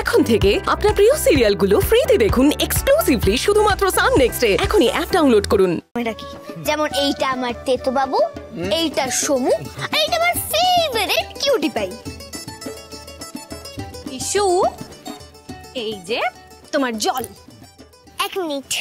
এখন থেকে আপনার প্রিয় সিরিয়ালগুলো ফ্রিতে দেখুন এক্সক্লুসিভলি শুধুমাত্র সান নেক্সটে। এখনই অ্যাপ ডাউনলোড করুন। যেমন এইটা আমার তেতো বাবু, এইটা সমু, আর এইটা আমার ফেভারিট কিউটি পাই। ইস্যু, এই যে তোমার জল। 1 মিনিট।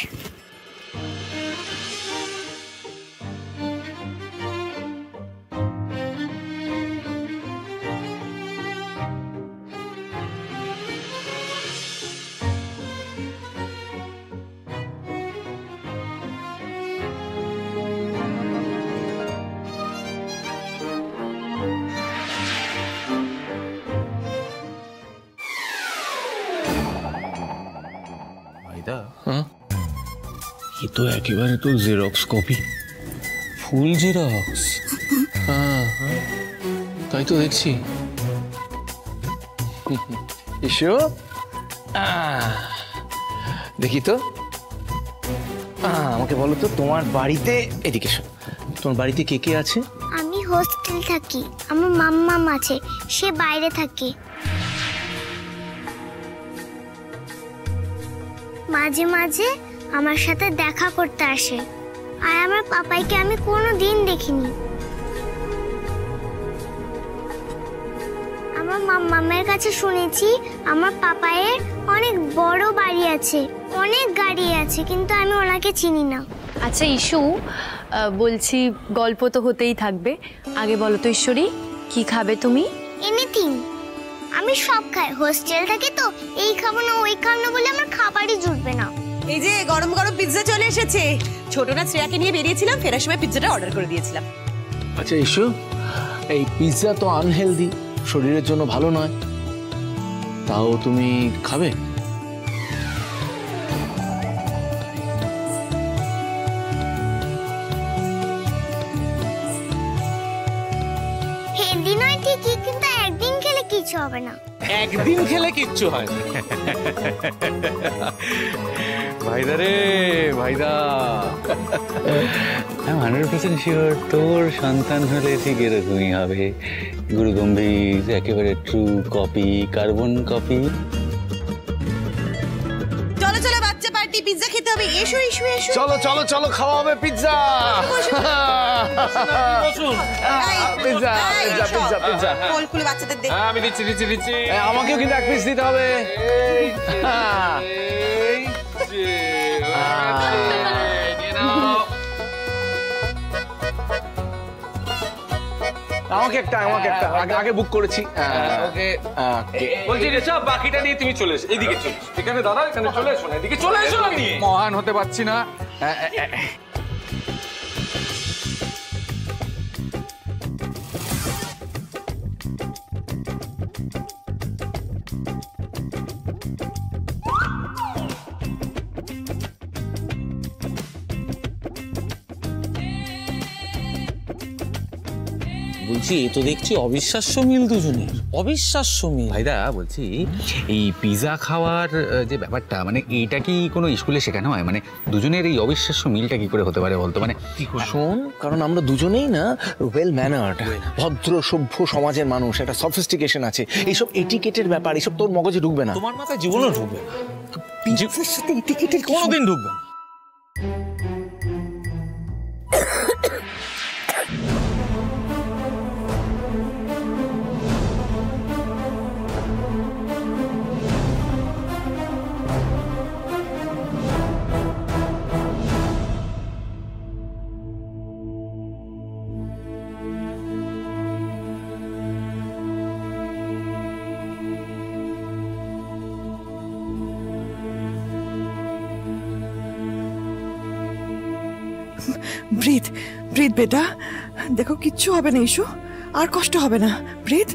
ये तो एकेबारे तो जेरॉक्स कॉपी, फुल जेरॉक्स। हाँ তাই তো দেখছি। ইশো, দেখি তো, আমাকে বলো তো তোমার বাড়িতে, এদিকে এসো, তোমার বাড়িতে কে কে আছে? আমি হোস্টেল থাকি, আমার মাম্মাম আছে, সে বাইরে থাকে। মাঝে মাঝে আমার সাথে দেখা করতে আসে, আর আমার পাপাইকে আমি কোনোদিন দেখিনি। আমার মাম্মামের কাছে শুনেছি আমার পাপায়ের অনেক বড় বাড়ি আছে, অনেক গাড়ি আছে, কিন্তু আমি ওনাকে চিনি না। আচ্ছা ইস্যু, বলছি গল্প তো হতেই থাকবে, আগে বলো তো ঈশ্বরী, কি খাবে তুমি? এনিথিং, আমি সব খাই, হোস্টেল থাকে তো, এই খাবো না ওই খাবো না বলে আমার খাবারই জুটবে না। এই যে গরম গরম পিৎজা চলে এসেছে। ছোটটা শ্রেয়াকে নিয়ে বেরিয়েছিলাম, ফেরার সময় পিৎজাটা অর্ডার করে দিয়েছিলাম। আচ্ছা ইশু, এই পিৎজা তো আনহেলদি, শরীরের জন্য ভালো নয়, তাও তুমি খাবে? হেলদি নয় ঠিকই, কিন্তু একদিন খেলে কিছু হবে না। একদিন খেলে কিচ্ছু হয় না। ভাইদা রে ভাইদা, 100% শিওর তোর সন্তান হলে ঠিক এরকমই হবে, গুরু গম্ভীর, একেবারে ট্রু কপি, কার্বন কপি। চলো চলো বাচ্চা পার্টি, পিৎজা খেতে হবে। এসো এসো এসো, চলো চলো চলো, খাওয়া হবে pizza. Pizza pizza pizza pizza, কোল খুলে বাচ্চাদের দে। আমি দিচ্ছি দিচ্ছি দিচ্ছি, আমাকেও কিন্তু 1 পিস দিতে হবে। আমাকে একটা আগে বুক করেছি। ওকে বলছি রেশা, বাকিটা নিয়ে তুমি চলে এসো, এদিকে চলে এসো, এখানে দাঁড়াও, এখানে চলে এসো না, এদিকে চলে এসো না। নিয়ে মহান হতে পারছি না। বলছি এ তো দেখছি অবিশ্বাস্য মিল দুজনের, অবিশ্বাস্য মিল। ভাইদা বলছি, এই পিৎজা খাওয়ার যে ব্যাপারটা, মানে এইটা কি কোনো স্কুলে শেখানো হয়? মানে দুজনের এই অবিশ্বাস্য মিলটা কি করে হতে পারে বলতো? মানে শোন, কারণ আমরা দুজনেই না ওয়েল ম্যানার্ড, ভদ্র সভ্য সমাজের মানুষ, একটা সফিস্টিকেশন আছে। এইসব এটিকেটের ব্যাপার, এইসব তোর মগজে ঢুকবে না। তোমার মাথায় জীবনও ঢুকবে না, পিৎজার সাথে এটিকেটের কোনোদিন ঢুকবে না। ব্রিথ ব্রিথ বেটা, দেখো কিচ্ছু হবে না ইস্যু, আর কষ্ট হবে না, ব্রিথ।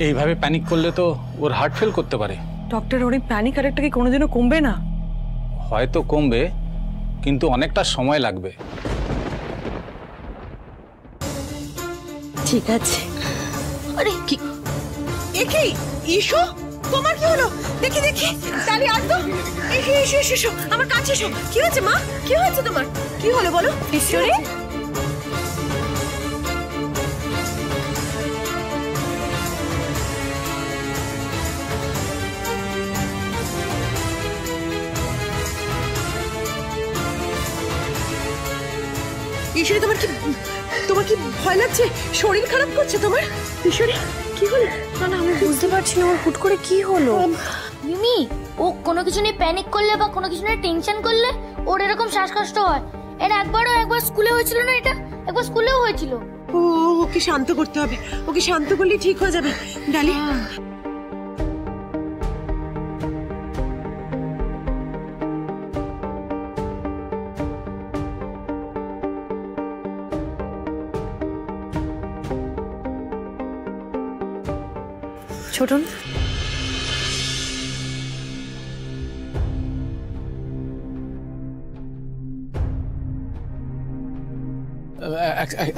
এইভাবে প্যানিক করলে তো ওর হার্ট ফেল করতে পারে। ডক্টর, ওর প্যানিক অ্যাটাকটা কি কোনোদিনও কমবে না? হয়তো কমবে, কিন্তু অনেকটা সময় লাগবে। ঠিক আছে। আরে কি এ কি ইস্যু, তোমার কি হলো? দেখি দেখি তালি আর তো এসো এসো এসো আমার কাছে এসো। কি হয়েছে মা? কি হয়েছে তোমার? কি হলো বলো ঈশ্বরী? ঈশ্বরী তোমার কি ভয় লাগছে? শরীর খারাপ করছে তোমার? ঈশ্বরী কি হলো? না না আমি বুঝতে পারছি না ওর হুট করে কি হলো। মিমি ও কোনো কিছু নিয়ে প্যানিক করলে বা কোনো কিছু নিয়ে টেনশন করলে ওর এরকম শ্বাসকষ্ট হয়। এটা একবার স্কুলে হয়েছিল না? এটা একবার স্কুলেও হয়েছিল। ওকে শান্ত করতে হবে, ওকে শান্ত করলে ঠিক হয়ে যাবে। ডালি ছোটন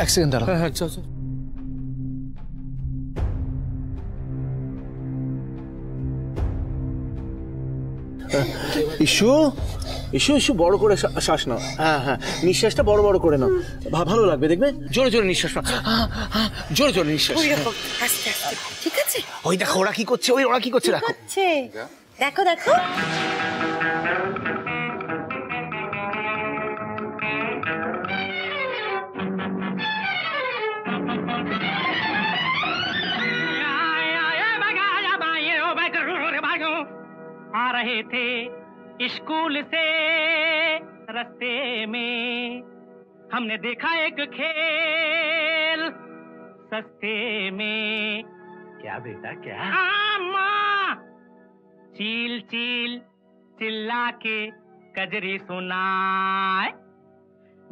এক সেকেন্ড দাঁড়াও। হ্যাঁ চল চল। ইস্যু ইস্যু ইস্যু বড় করে শ্বাস নাও। হ্যাঁ হ্যাঁ নিঃশ্বাসটা বড় বড় করে নাও, ভালো লাগবে দেখবে। জোরে জোরে নিঃশ্বাস নাও, জোরে জোরে নিঃশ্বাস। আস্তে আস্তে ঠিক আছে। ওই দেখো ওরা কি করছে, ওরা কি করছে দেখো। দেখো দেখো आ रहे थे स्कूल से रास्ते में हमने देखा एक खेल सस्ते में। क्या बेटा क्या? माँ चील चील चिल्ला के कजरी सुनाए,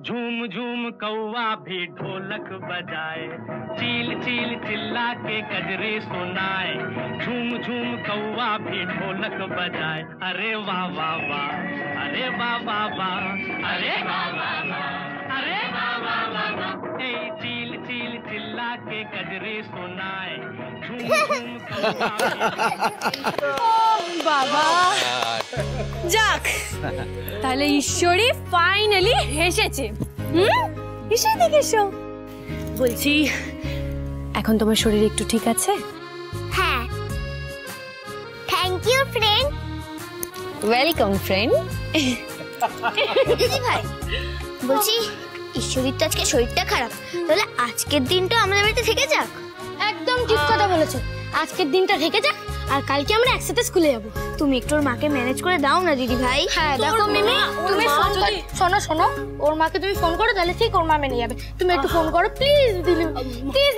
झूम झूम कौवा भी ढोलक बजाए। चील चील चिल्ला के कजरी सुनाए, झूम झूम कौवा भी ढोलक बजाए। अरे वाह वाह वाह, अरे वाह वाह वाह, अरे वाह वाह वाह, अरे वाह वाह वाह। ए चील चील चिल्ला के कजरी सुनाए, झूम झूम कौवा বাবা যাক তাহলে ঈশ্বরী ফাইনালি হেসেছে। এসে দেখে এসো। বলছি এখন তোমার শরীর একটু ঠিক আছে? হ্যাঁ thank you friend. Welcome friend. দিদি ভাই বলছি ঈশ্বরীর তো আজকে শরীরটা খারাপ, তাহলে আজকের দিনটা আমাদের বাড়িতে থেকে যাক। একদম ঠিক কথা বলেছো, আজকের দিনটা থেকে যাক আর কালকে আমরা একসাথে স্কুলে যাব। তুমি একটু ওর মাকে ম্যানেজ করে দাও না দিদি ভাই। হ্যাঁ দেখো মিমি তুমি শোনো ওর মাকে তুমি ফোন করো, তাহলে ঠিক ওর মা মেনে যাবে। তুমি একটু ফোন করো প্লিজ দিদি, প্লিজ